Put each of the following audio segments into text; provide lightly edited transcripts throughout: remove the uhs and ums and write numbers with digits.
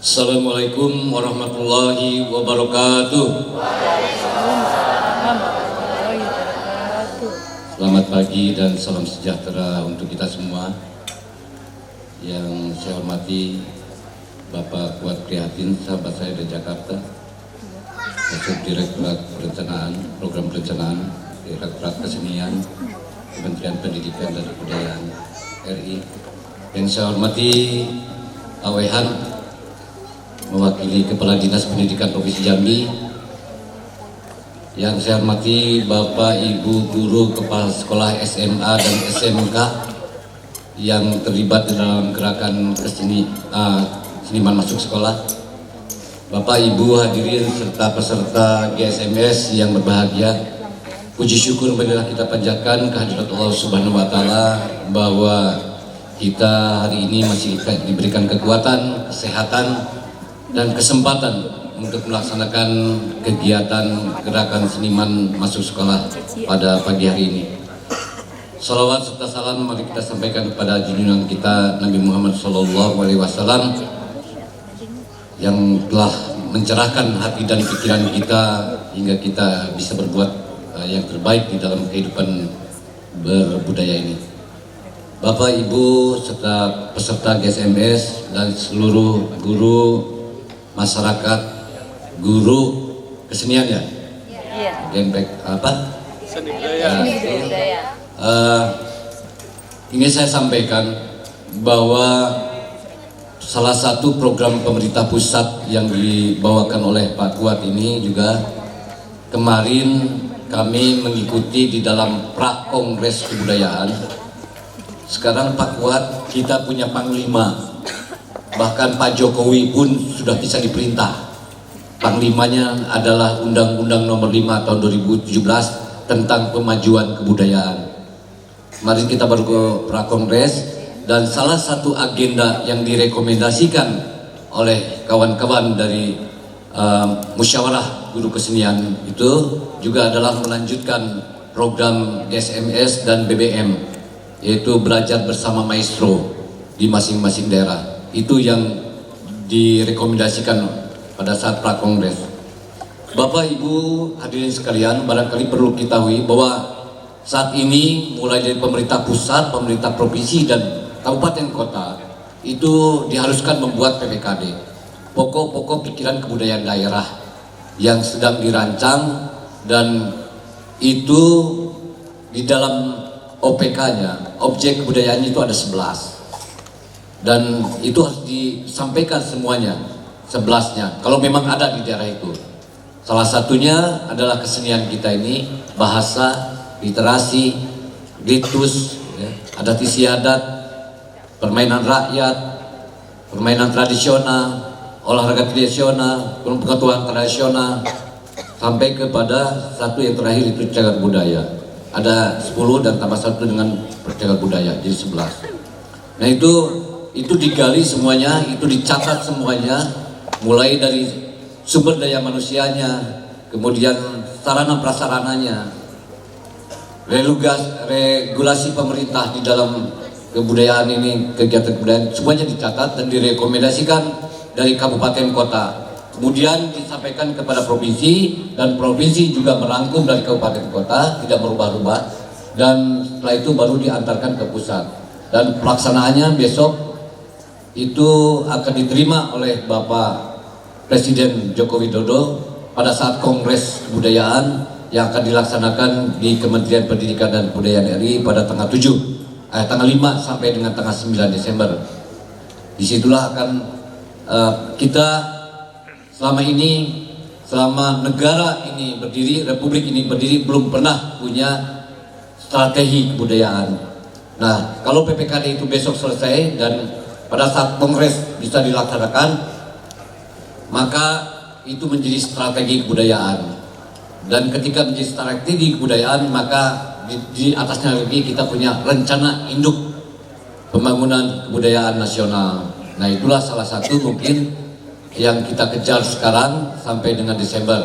Assalamualaikum warahmatullahi wabarakatuh. Selamat pagi dan salam sejahtera untuk kita semua. Yang saya hormati Bapak Kuat Prihatin, sahabat saya dari Jakarta, Direktorat Perencanaan, Program Perencanaan, Direktorat Kesenian, Kementerian Pendidikan dan Kebudayaan RI. Yang saya hormati Pak Wehan, mewakili Kepala Dinas Pendidikan Provinsi Jambi. Yang saya hormati Bapak Ibu Guru Kepala Sekolah SMA dan SMK yang terlibat dalam gerakan seniman masuk sekolah. Bapak Ibu hadirin serta peserta GSMS yang berbahagia, puji syukur marilah kita panjatkan kehadirat Allah Subhanahu wa taala bahwa kita hari ini masih diberikan kekuatan, kesehatan dan kesempatan untuk melaksanakan kegiatan gerakan seniman masuk sekolah pada pagi hari ini. Salawat serta salam mari kita sampaikan kepada junjungan kita Nabi Muhammad SAW yang telah mencerahkan hati dan pikiran kita hingga kita bisa berbuat yang terbaik di dalam kehidupan berbudaya ini. Bapak, Ibu, serta peserta GSMS dan seluruh guru, masyarakat, guru kesenian ya? Iya. Genbek apa? Seni budaya. Ingin saya sampaikan bahwa salah satu program pemerintah pusat yang dibawakan oleh Pak Kuat ini juga kemarin kami mengikuti di dalam Prakongres Kebudayaan. Sekarang Pak Kuat kita punya panglima, bahkan Pak Jokowi pun sudah bisa diperintah. Panglimanya adalah Undang-Undang Nomor 5 Tahun 2017 tentang pemajuan kebudayaan. Kemarin kita baru ke Prakongres dan salah satu agenda yang direkomendasikan oleh kawan-kawan dari Musyawarah Guru Kesenian itu juga adalah melanjutkan program SMS dan BBM, yaitu belajar bersama maestro di masing-masing daerah. Itu yang direkomendasikan pada saat Prakongres. Bapak Ibu hadirin sekalian, barangkali perlu diketahui bahwa saat ini mulai dari pemerintah pusat, pemerintah provinsi dan kabupaten kota itu diharuskan membuat PPKD, pokok-pokok pikiran kebudayaan daerah, yang sedang dirancang, dan itu di dalam OPK-nya, objek kebudayaan itu ada 11, dan itu harus disampaikan semuanya 11-nya kalau memang ada di daerah itu. Salah satunya adalah kesenian kita ini, bahasa, literasi, ritus, adat istiadat, permainan rakyat, permainan tradisional, olahraga tradisional, pengetahuan tradisional, sampai kepada satu yang terakhir itu cagar budaya. Ada 10 dan tambah 1 dengan cagar budaya, jadi 11. Nah itu digali semuanya, itu dicatat semuanya, mulai dari sumber daya manusianya, kemudian sarana prasarananya, regulasi pemerintah di dalam kebudayaan ini, kegiatan kebudayaan, semuanya dicatat dan direkomendasikan dari kabupaten kota. Kemudian disampaikan kepada provinsi, dan provinsi juga merangkum dari kabupaten kota, tidak berubah-ubah, dan setelah itu baru diantarkan ke pusat. Dan pelaksanaannya besok itu akan diterima oleh Bapak Presiden Joko Widodo pada saat Kongres Kebudayaan yang akan dilaksanakan di Kementerian Pendidikan dan Kebudayaan RI pada tanggal 5 sampai dengan tanggal 9 Desember. Disitulah akan kita selama negara ini berdiri, republik ini berdiri, belum pernah punya strategi kebudayaan. Nah, kalau PPKD itu besok selesai dan pada saat kongres bisa dilaksanakan, maka itu menjadi strategi kebudayaan. Dan ketika menjadi strategi kebudayaan, maka di atasnya lagi kita punya rencana induk pembangunan kebudayaan nasional. Nah, itulah salah satu mungkin yang kita kejar sekarang sampai dengan Desember.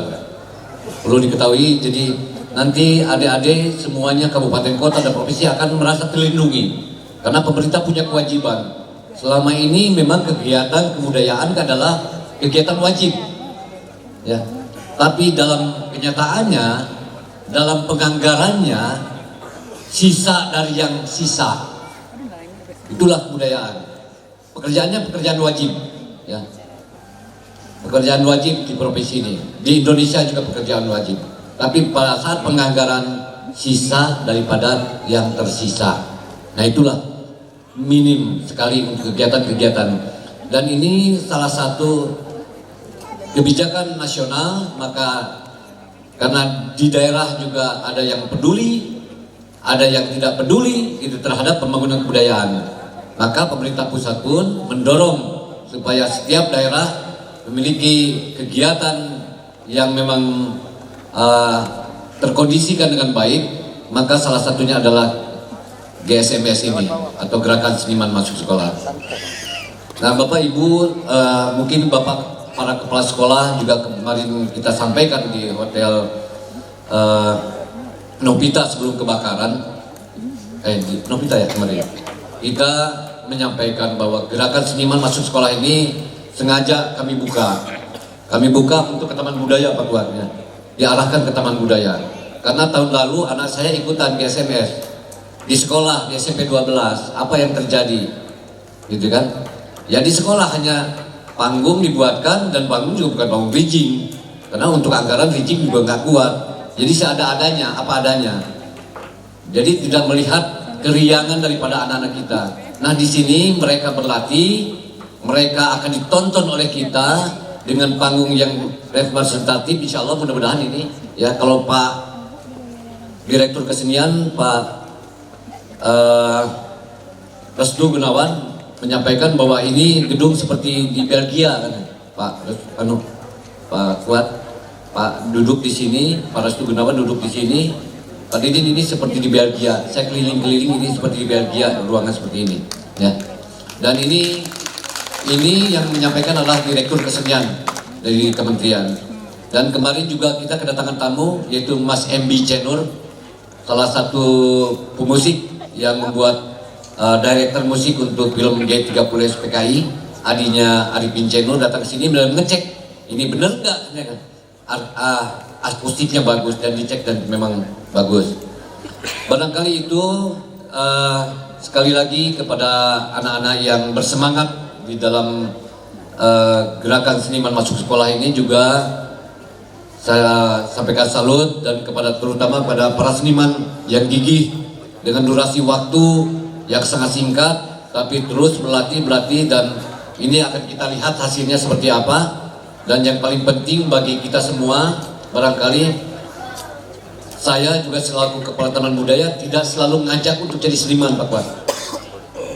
Perlu diketahui, jadi nanti adik-adik semuanya kabupaten kota dan provinsi akan merasa terlindungi karena pemerintah punya kewajiban selama ini memang kegiatan kebudayaan adalah kegiatan wajib, ya. Tapi dalam kenyataannya, dalam penganggarannya, sisa dari yang sisa, itulah kebudayaan. Pekerjaannya pekerjaan wajib, ya. Pekerjaan wajib di provinsi ini, di Indonesia juga pekerjaan wajib. Tapi pada saat penganggaran, sisa daripada yang tersisa. Nah itulah minim sekali untuk kegiatan-kegiatan. Dan ini salah satu kebijakan nasional, maka karena di daerah juga ada yang peduli, ada yang tidak peduli itu terhadap pembangunan kebudayaan. Maka pemerintah pusat pun mendorong supaya setiap daerah memiliki kegiatan yang memang terkondisikan dengan baik. Maka salah satunya adalah GSMS ini atau Gerakan Seniman Masuk Sekolah. Nah Bapak Ibu, mungkin Bapak para kepala sekolah juga kemarin kita sampaikan di hotel Novita sebelum kebakaran, di Novita ya kemarin, kita menyampaikan bahwa Gerakan Seniman Masuk Sekolah ini sengaja kami buka untuk ke Taman Budaya Pak Kuatnya, diarahkan ke Taman Budaya, karena tahun lalu anak saya ikutan di SMS di sekolah di SMP 12, apa yang terjadi, gitu kan? Ya di sekolah hanya panggung dibuatkan, dan panggung juga bukan panggung bridging, karena untuk anggaran bridging juga nggak kuat. Jadi seadanya, apa adanya. Jadi tidak melihat keriangan daripada anak-anak kita. Nah di sini mereka berlatih, mereka akan ditonton oleh kita dengan panggung yang representatif. Insya Allah mudah-mudahan ini, ya kalau Pak Direktur Kesenian Pak Restu Gunawan menyampaikan bahwa ini gedung seperti di Belgia kan, Pak Kuat, Pak duduk di sini, Pak Restu Gunawan duduk di sini, Pak Didin ini seperti di Belgia, saya keliling-keliling ini seperti di Belgia, ruangan seperti ini, ya. Dan ini yang menyampaikan adalah Direktur Kesenian dari Kementerian. Dan kemarin juga kita kedatangan tamu yaitu Mas MB Cenur, salah satu pemusik yang membuat director musik untuk film G30 SPKI, adinya Arifin Cenur datang ke sini dan ngecek ini bener nggak, akustiknya bagus, dan dicek dan memang bagus. Barangkali itu sekali lagi kepada anak-anak yang bersemangat di dalam Gerakan Seniman Masuk Sekolah ini juga saya sampaikan salut, dan kepada terutama pada para seniman yang gigih dengan durasi waktu yang sangat singkat, tapi terus berlatih, dan ini akan kita lihat hasilnya seperti apa. Dan yang paling penting bagi kita semua, barangkali saya juga selaku Kepala Taman Budaya tidak selalu ngajak untuk jadi seniman Pak Kuat.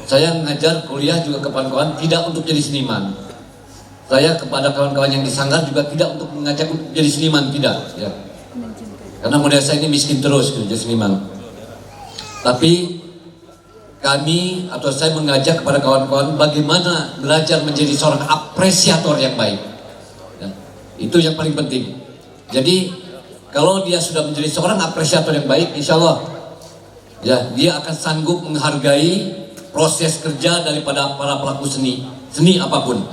Saya ngajar kuliah juga ke kawan-kawan tidak untuk jadi seniman. Saya kepada kawan-kawan yang di Sanggar juga tidak untuk mengajak untuk jadi seniman, tidak, ya. Karena model saya ini miskin terus jadi seniman. Tapi kami atau saya mengajak kepada kawan-kawan bagaimana belajar menjadi seorang apresiator yang baik, ya, itu yang paling penting. Jadi kalau dia sudah menjadi seorang apresiator yang baik, insya Allah ya dia akan sanggup menghargai proses kerja daripada para pelaku seni apapun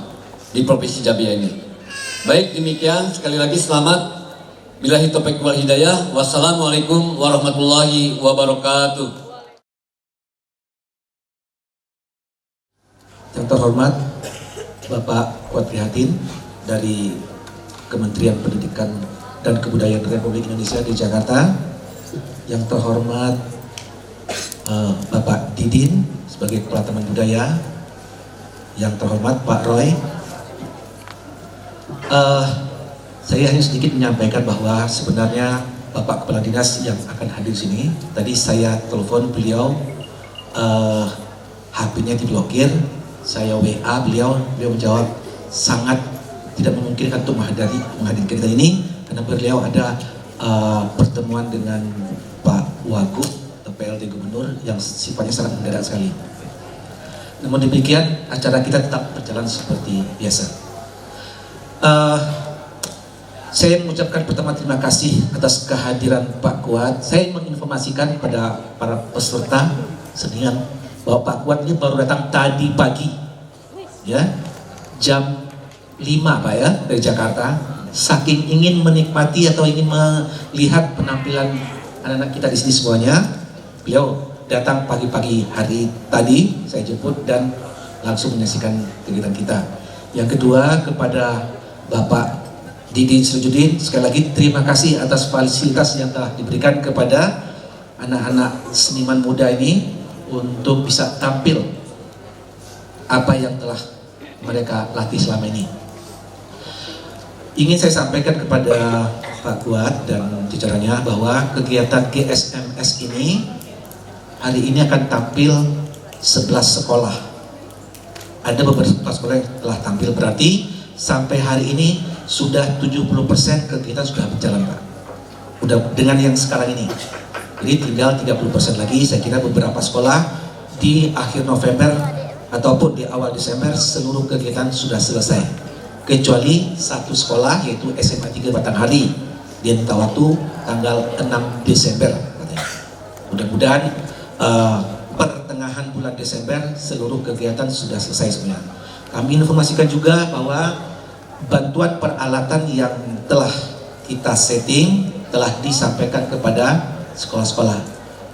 di Provinsi Jambi ini. Baik, demikian sekali lagi selamat. Billahi taufiq wal hidayah. Wassalamualaikum warahmatullahi wabarakatuh. Yang terhormat Bapak Kuat Prihatin dari Kementerian Pendidikan dan Kebudayaan Republik Indonesia di Jakarta, yang terhormat Bapak Didin sebagai Kepala Taman Budaya, yang terhormat Pak Roy. Saya hanya sedikit menyampaikan bahwa sebenarnya Bapak Kepala Dinas yang akan hadir sini, tadi saya telepon beliau, HP-nya diblokir. Saya WA beliau menjawab sangat tidak memungkinkan untuk menghadiri kita ini karena beliau ada pertemuan dengan Pak Wagub atau PLT Gubernur yang sifatnya sangat mendadak sekali. Namun demikian acara kita tetap berjalan seperti biasa. Saya mengucapkan pertama terima kasih atas kehadiran Pak Kuat. Saya menginformasikan kepada para peserta seniman bahwa Pak Kuat ini baru datang tadi pagi ya, jam 5 Pak ya, dari Jakarta. Saking ingin menikmati atau ingin melihat penampilan anak-anak kita di sini semuanya, beliau datang pagi-pagi hari tadi, saya jemput dan langsung menyaksikan kegiatan kita. Yang kedua, kepada Bapak Didin Sirojudin, sekali lagi terima kasih atas fasilitas yang telah diberikan kepada anak-anak seniman muda ini untuk bisa tampil apa yang telah mereka latih selama ini. Ingin saya sampaikan kepada Pak Kuat dan jajarannya bahwa kegiatan GSMS ini hari ini akan tampil 11 sekolah. Ada beberapa sekolah yang telah tampil, berarti sampai hari ini sudah 70% kegiatan sudah berjalan Pak. Udah dengan yang sekarang ini. Jadi tinggal 30% lagi, saya kira beberapa sekolah di akhir November ataupun di awal Desember seluruh kegiatan sudah selesai. Kecuali satu sekolah yaitu SMA 3 Batanghari, dia minta waktu tanggal 6 Desember katanya. Mudah-mudahan pertengahan bulan Desember seluruh kegiatan sudah selesai semuanya. Kami informasikan juga bahwa bantuan peralatan yang telah kita setting telah disampaikan kepada sekolah-sekolah.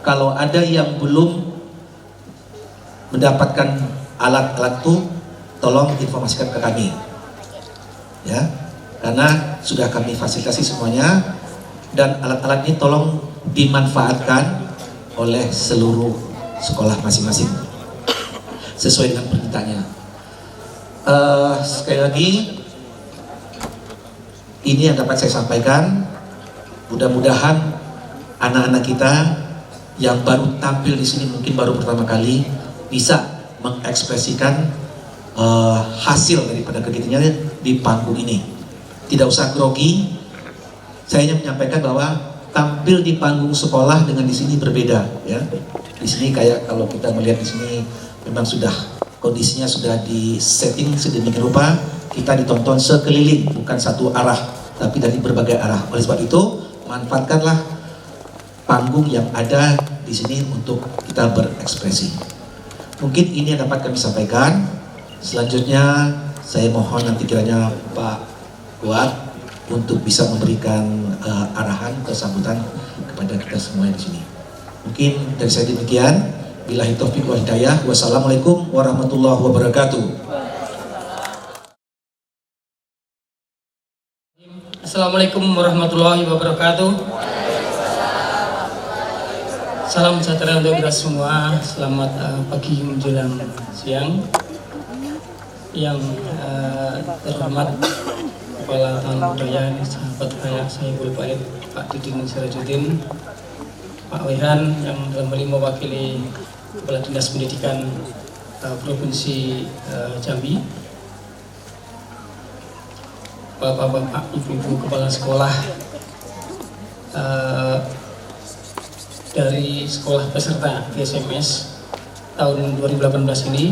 Kalau ada yang belum mendapatkan alat-alat itu, tolong informasikan ke kami. Ya, karena sudah kami fasilitasi semuanya dan alat-alat ini tolong dimanfaatkan oleh seluruh sekolah masing-masing sesuai dengan permintaannya. Sekali lagi ini yang dapat saya sampaikan. Mudah-mudahan anak-anak kita yang baru tampil di sini mungkin baru pertama kali bisa mengekspresikan hasil daripada kegiatannya di panggung ini. Tidak usah grogi. Saya hanya menyampaikan bahwa tampil di panggung sekolah dengan di sini berbeda, ya. Di sini kayak kalau kita melihat di sini memang sudah kondisinya sudah di setting sedemikian rupa, kita ditonton sekeliling, bukan satu arah, tapi dari berbagai arah. Oleh sebab itu, manfaatkanlah panggung yang ada di sini untuk kita berekspresi. Mungkin ini yang dapat kami sampaikan. Selanjutnya saya mohon nanti kiranya Pak Kuat untuk bisa memberikan arahan kesambutan kepada kita semua di sini. Mungkin dari saya demikian. Billahi taufiq wal hidayah. Wassalamualaikum warahmatullahi wabarakatuh. Assalamualaikum warahmatullahi wabarakatuh. Salam sejahtera untuk kita semua. Selamat pagi menjelang siang. Yang terhormat Kepala Taman Budaya, sahabat saya Saiful Bait, Pak Didin Sirojudin, Pak Wehan yang dalam hal ini mewakili Kepala Dinas Pendidikan Provinsi Jambi, Bapak-bapak, ibu-ibu kepala sekolah dari sekolah peserta GSMS tahun 2018 ini,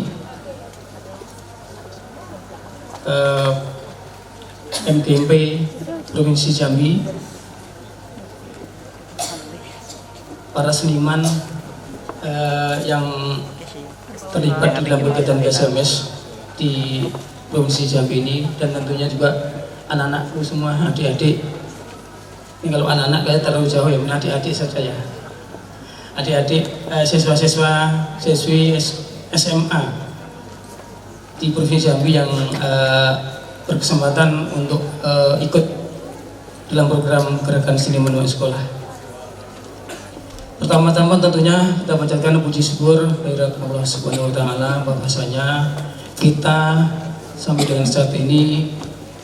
MGMP Provinsi Jambi, para seniman yang terlibat di dalam kegiatan GSMS di Provinsi Jambi ini, dan tentunya juga anak-anakku semua, adik-adik. Ini kalau anak-anak kayak terlalu jauh ya, adik-adik saja ya. Adik-adik siswa-siswa, siswi SMA di Provinsi Jambi yang berkesempatan untuk ikut dalam program Gerakan Seni Menuai Sekolah. Pertama-tama tentunya kita panjatkan puji syukur kehadirat Allah Subhanahu wa Ta'ala, bahwasanya kita sampai dengan saat ini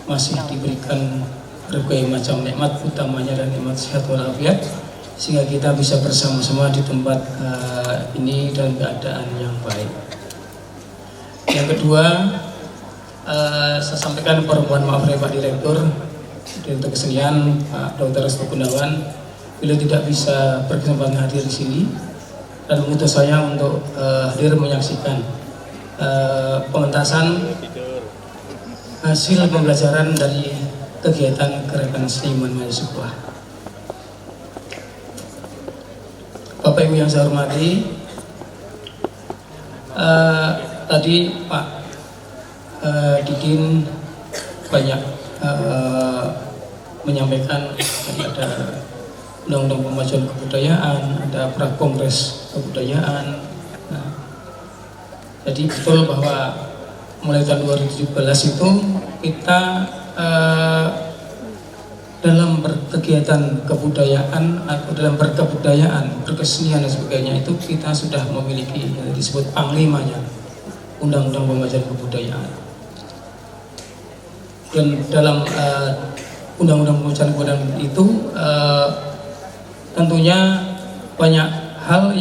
masih diberikan berbagai macam nikmat, utamanya dan nikmat sehat walafiat, sehingga kita bisa bersama-sama di tempat ini dalam keadaan yang baik. Yang kedua, saya sampaikan permohonan maaf dari Pak Direktur Kesenian, Pak Dr. Restu Gunawan, beliau tidak bisa berkesempatan hadir di sini dan mengutus saya untuk hadir menyaksikan pementasan hasil pembelajaran dari kegiatan Gerakan Seni Menuai Sekolah. Bapak Ibu yang saya hormati, tadi Pak Didin banyak menyampaikan tadi ada undang-undang pemajuan kebudayaan, ada prakongres kebudayaan. Nah, jadi betul bahwa mulai tahun 2017 itu kita dalam berkegiatan kebudayaan atau dalam berkebudayaan, berkesenian dan sebagainya itu kita sudah memiliki yang disebut panglimanya, undang-undang pemajuan kebudayaan. Dan dalam undang-undang pemajuan kebudayaan itu tentunya banyak hal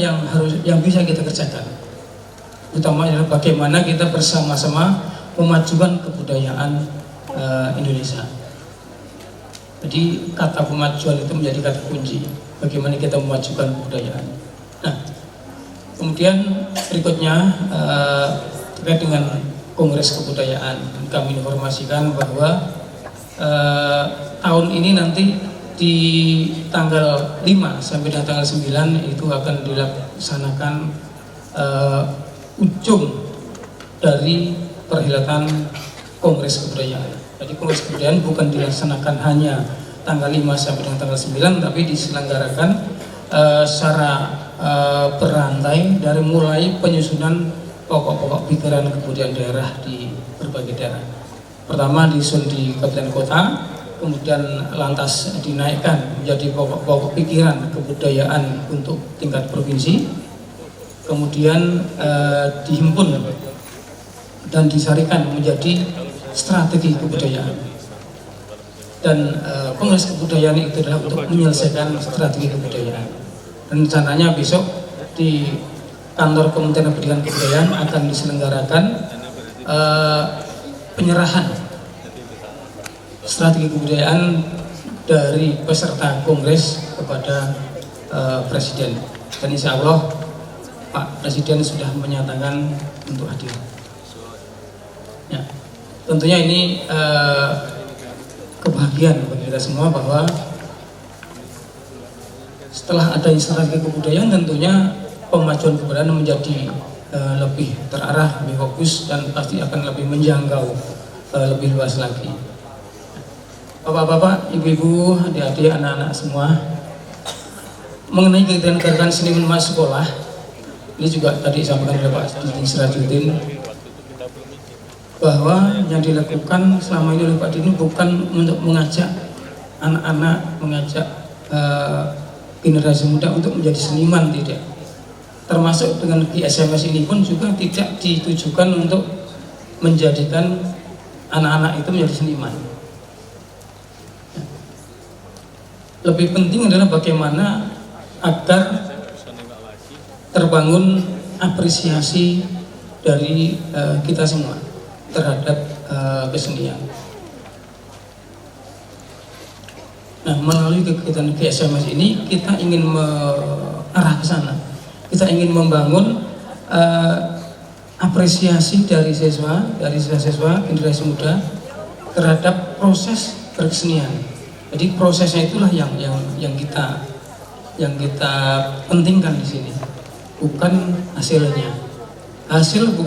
yang bisa kita kerjakan. Utama adalah bagaimana kita bersama-sama memajukan kebudayaan Indonesia. Jadi kata pemajuan itu menjadi kata kunci. Bagaimana kita memajukan kebudayaan. Nah, kemudian berikutnya terkait dengan Kongres Kebudayaan, kami informasikan bahwa tahun ini nanti di tanggal 5 sampai dengan tanggal 9 itu akan dilaksanakan ujung dari perhelatan Kongres Kebudayaan. Jadi Kongres Kebudayaan bukan dilaksanakan hanya tanggal 5 sampai dengan tanggal 9, tapi diselenggarakan secara berantai dari mulai penyusunan pokok-pokok pikiran kebudayaan daerah di berbagai daerah. Pertama disusun di kabupaten kota, kemudian lantas dinaikkan menjadi pokok-pokok pikiran kebudayaan untuk tingkat provinsi, kemudian dihimpun dan disarikan menjadi strategi kebudayaan. Dan Kongres Kebudayaan itu adalah untuk menyelesaikan strategi kebudayaan. Dan rencananya besok di kantor Kementerian Pendidikan Kebudayaan akan diselenggarakan penyerahan strategi kebudayaan dari peserta Kongres kepada Presiden. Dan insya Allah Pak Presiden sudah menyatakan untuk hadir. Ya, tentunya ini kebahagiaan bagi kita semua bahwa setelah adanya strategi kebudayaan tentunya pemajuan kebudayaan menjadi lebih terarah, lebih fokus, dan pasti akan lebih menjangkau lebih luas lagi. Bapak-bapak, ibu-ibu, adik-adik, anak-anak semua, mengenai kegiatan-kegiatan seni menengah sekolah, ini juga tadi disampaikan oleh Pak Didin Sirajuddin, bahwa yang dilakukan selama ini oleh Pak Didin bukan untuk mengajak anak-anak, mengajak generasi muda untuk menjadi seniman, tidak. Termasuk dengan SMS ini pun juga tidak ditujukan untuk menjadikan anak-anak itu menjadi seniman. Lebih penting adalah bagaimana agar terbangun apresiasi dari kita semua terhadap kesenian. Nah, melalui kegiatan GSMS ini kita ingin mengarah ke sana. Kita ingin membangun apresiasi dari siswa-siswa generasi muda terhadap proses berkesenian. Jadi prosesnya itulah yang kita pentingkan di sini, bukan hasilnya. Hasil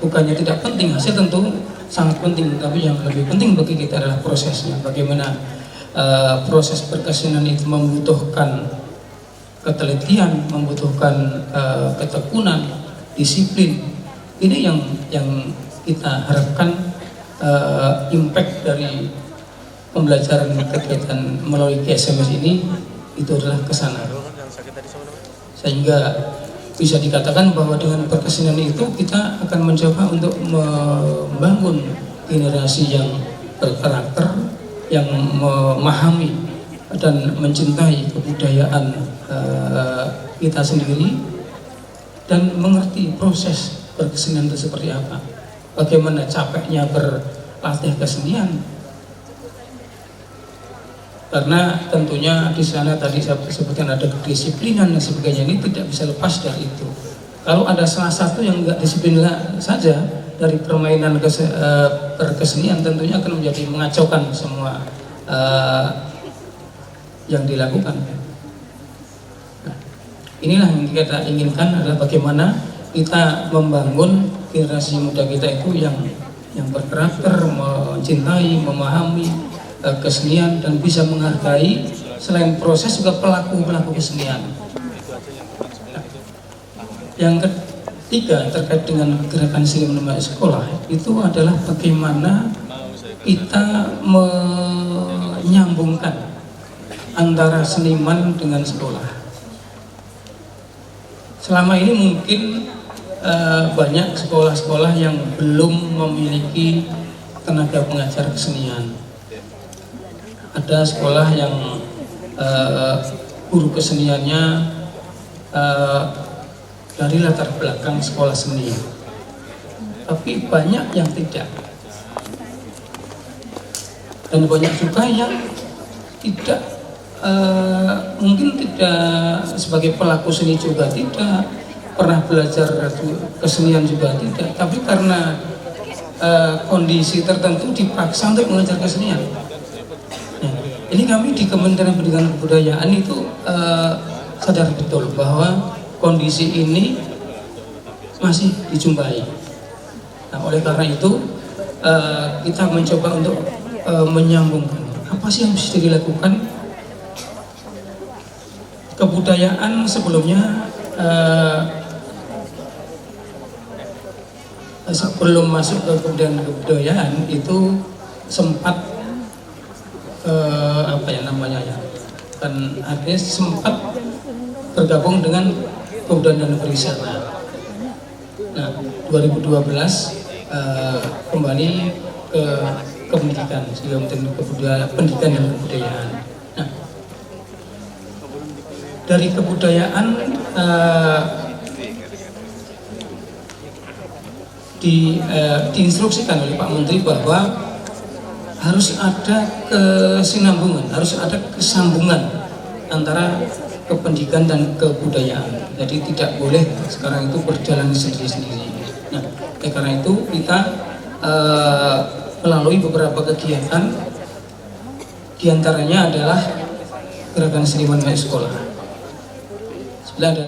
bukannya tidak penting, hasil tentu sangat penting, tapi yang lebih penting bagi kita adalah prosesnya. Bagaimana proses berkesenian itu membutuhkan ketelitian, membutuhkan ketekunan, disiplin. Ini yang kita harapkan impact dari pembelajaran kegiatan melalui GSMS ini itu adalah ke sana. Sehingga bisa dikatakan bahwa dengan berkesenian itu kita akan mencoba untuk membangun generasi yang berkarakter, yang memahami dan mencintai kebudayaan kita sendiri dan mengerti proses berkesenian itu seperti apa, bagaimana capeknya berlatih kesenian, karena tentunya di sana tadi saya sebutkan ada kedisiplinan dan sebagainya, ini tidak bisa lepas dari itu. Kalau ada salah satu yang nggak disiplin saja dari permainan berkesenian, tentunya akan menjadi mengacaukan semua yang dilakukan. Nah, inilah yang kita inginkan adalah bagaimana kita membangun generasi muda kita itu yang yang berkarakter, mencintai, memahami kesenian dan bisa menghargai selain proses juga pelaku kesenian. Yang ketiga terkait dengan gerakan seni menemani sekolah itu adalah bagaimana kita menyambungkan antara seniman dengan sekolah. Selama ini mungkin banyak sekolah-sekolah yang belum memiliki tenaga pengajar kesenian. Ada sekolah yang guru keseniannya dari latar belakang sekolah seni, tapi banyak yang tidak, dan banyak juga yang tidak, mungkin tidak sebagai pelaku seni juga tidak pernah belajar kesenian juga tidak, tapi karena kondisi tertentu dipaksa untuk mengajar kesenian. Nah, ini kami di Kementerian Pendidikan dan Kebudayaan itu sadar betul bahwa kondisi ini masih dijumpai. Nah, oleh karena itu kita mencoba untuk menyambungkan apa sih yang mesti dilakukan. Kebudayaan sebelumnya sebelum masuk ke kebudayaan itu sempat kan ada sempat bergabung dengan kebudayaan dan pariwisata. Nah, 2012 kembali ke pendidikan, pendidikan dan kebudayaan. Nah, dari kebudayaan diinstruksikan oleh Pak Menteri bahwa harus ada kesinambungan, harus ada kesambungan antara kependidikan dan kebudayaan. Jadi tidak boleh sekarang itu berjalan sendiri-sendiri. Nah, karena itu kita melalui beberapa kegiatan, diantaranya adalah gerakan seniman sekolah. Sebelah ada